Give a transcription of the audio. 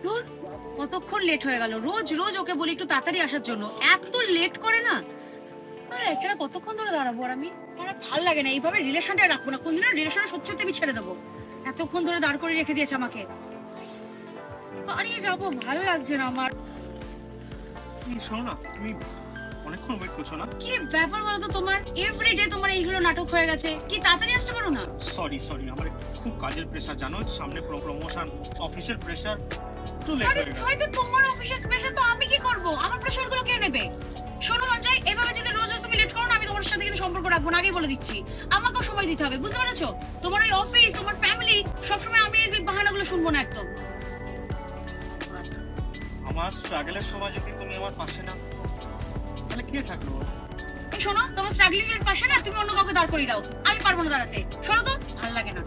দূর, কতক্ষণ লেট হয়ে গেল। রোজ রোজ ওকে বলি একটু তাড়াতাড়ি আসার জন্য, এত লেট করে না। আর এখানে কতক্ষণ ধরে দাঁড়াবো আর আমি? আমার ভাল লাগে না, এইভাবে রিলেশনটা রাখবো না। কোনদিন রিলেশনে সত্যি সত্যি আমি ছেড়ে দেবো। এতক্ষণ ধরে দাঁড় করে রেখে দিয়েছে আমাকে। বাড়িয়ে যাবো, ভালো লাগছে না আমার। শোনো না, তুমি অনেকক্ষণ ওয়েট করছো না? কি ব্যাপার বলো তো তোমার? এভরিডে তোমার এইগুলো নাটক হয়ে গেছে, কি তাড়াতাড়ি আসতে পারো না? সরি আমার খুব কাজের প্রেসার, জানো, সামনে প্রমোশন, অফিসের প্রেসার, একটু লেট আরে হয়ে গেল। হয়তো তোমার অফিসের স্পেশাল, তো আমি কি করব? আমার প্রেশার গুলো কে নেবে? শোনো রঞ্জয়, এভাবে যদি রোজ রোজ তুমি লেট করো না, আমি তোমার সাথে কিন্তু সম্পর্ক রাখবো না, আগেই বলে দিচ্ছি। আমাকেও সময় দিতে হবে, বুঝতে পেরেছো? তোমার ওই অফিস, তোমার ফ্যামিলি, সবসময় আমি এই বাহানাগুলো শুনবো না একদম। আমার স্ট্রাগলের সময় যদি তুমি আমার পাশে না থাকো, তাহলে কে থাকলো? শোনো, তোমার স্ট্রাগলিং এর পাশে না তুমি অন্য কাউকে দাঁড় করিয়ে দাও, আমি পারবো না দাঁড়াতে। শোনো তো, ভালো লাগে না।